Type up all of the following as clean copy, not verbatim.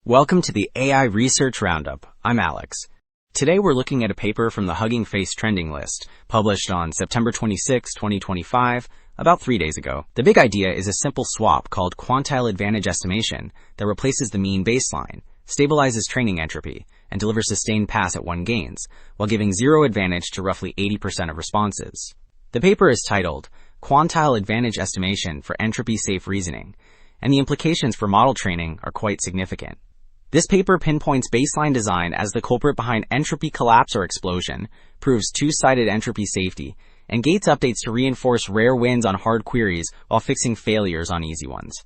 Welcome to the AI Research Roundup. I'm Alex. Today we're looking at a paper from the Hugging Face trending list, published on September 26, 2025, about 3 days ago. The big idea is a simple swap called Quantile Advantage Estimation that replaces the mean baseline, stabilizes training entropy, and delivers sustained pass at 1 gains, while giving 0 advantage to roughly 80% of responses. The paper is titled Quantile Advantage Estimation for Entropy-Safe Reasoning, and the implications for model training are quite significant. This paper pinpoints baseline design as the culprit behind entropy collapse or explosion, proves two-sided entropy safety, and gates updates to reinforce rare wins on hard queries while fixing failures on easy ones.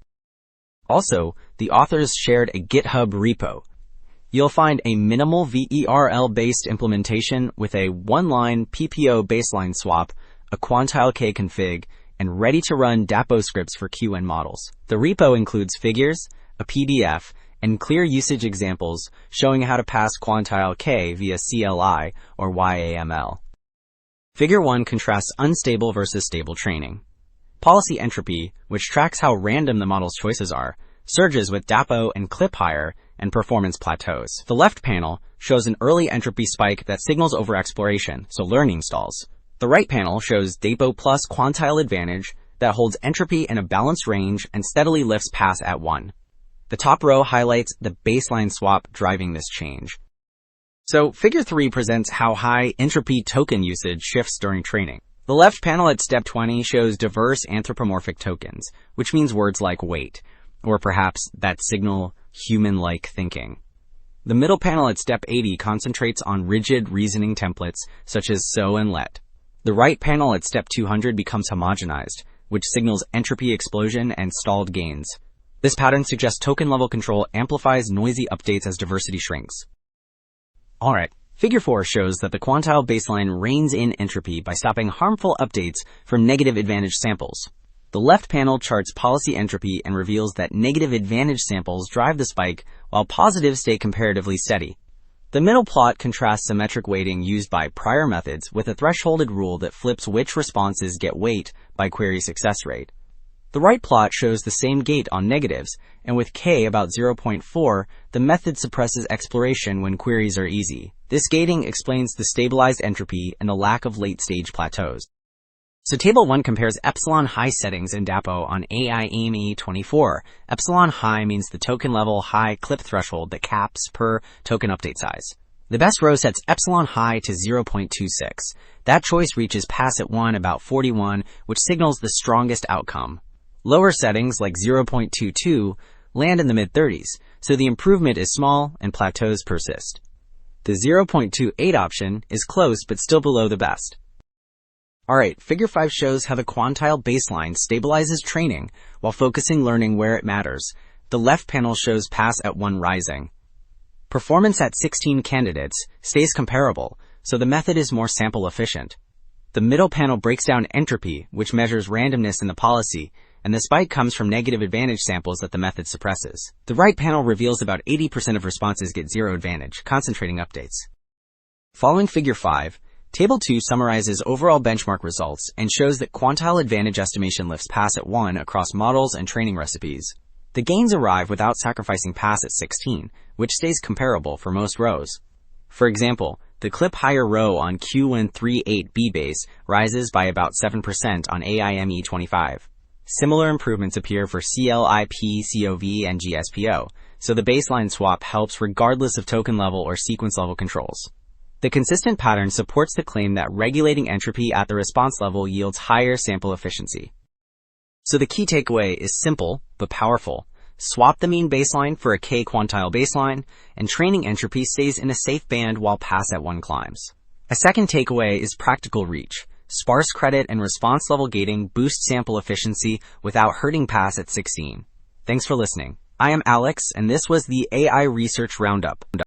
Also, the authors shared a GitHub repo. You'll find a minimal VERL-based implementation with a one-line PPO baseline swap, a Quantile K config, and ready-to-run DAPO scripts for QN models. The repo includes figures, a PDF, and clear usage examples showing how to pass Quantile K via CLI or YAML. Figure 1 contrasts unstable versus stable training. Policy entropy, which tracks how random the model's choices are, surges with DAPO and clip higher, and performance plateaus. The left panel shows an early entropy spike that signals overexploration, so learning stalls. The right panel shows DAPO plus Quantile Advantage that holds entropy in a balanced range and steadily lifts pass at 1. The top row highlights the baseline swap driving this change. So, Figure 3 presents how high entropy token usage shifts during training. The left panel at step 20 shows diverse anthropomorphic tokens, which means words like wait, or perhaps that signal human-like thinking. The middle panel at step 80 concentrates on rigid reasoning templates such as so and let. The right panel at step 200 becomes homogenized, which signals entropy explosion and stalled gains. This pattern suggests token-level control amplifies noisy updates as diversity shrinks. Alright, Figure 4 shows that the quantile baseline reins in entropy by stopping harmful updates from negative advantage samples. The left panel charts policy entropy and reveals that negative advantage samples drive the spike, while positives stay comparatively steady. The middle plot contrasts symmetric weighting used by prior methods with a thresholded rule that flips which responses get weight by query success rate. The right plot shows the same gate on negatives, and with K about 0.4, the method suppresses exploration when queries are easy. This gating explains the stabilized entropy and the lack of late-stage plateaus. So Table 1 compares epsilon high settings in DAPO on AI AIME 24. Epsilon high means the token level high clip threshold that caps per token update size. The best row sets epsilon high to 0.26. That choice reaches pass at 1 about 41, which signals the strongest outcome. Lower settings, like 0.22, land in the mid-30s, so the improvement is small and plateaus persist. The 0.28 option is close but still below the best. Alright, Figure 5 shows how the quantile baseline stabilizes training while focusing learning where it matters. The left panel shows pass at 1 rising. Performance at 16 candidates stays comparable, so the method is more sample efficient. The middle panel breaks down entropy, which measures randomness in the policy, and the spike comes from negative advantage samples that the method suppresses. The right panel reveals about 80% of responses get 0 advantage, concentrating updates. Following Figure 5, Table 2 summarizes overall benchmark results and shows that Quantile Advantage Estimation lifts pass at 1 across models and training recipes. The gains arrive without sacrificing pass at 16, which stays comparable for most rows. For example, the clip higher row on Q138B base rises by about 7% on AIME 25. Similar improvements appear for CLIP, COV, and GSPO, so the baseline swap helps regardless of token level or sequence level controls. The consistent pattern supports the claim that regulating entropy at the response level yields higher sample efficiency. So the key takeaway is simple but powerful. Swap the mean baseline for a K-quantile baseline, and training entropy stays in a safe band while pass at 1 climbs. A second takeaway is practical reach. Sparse credit and response level gating boost sample efficiency without hurting pass at 16. Thanks for listening. I am Alex, and this was the AI Research Roundup.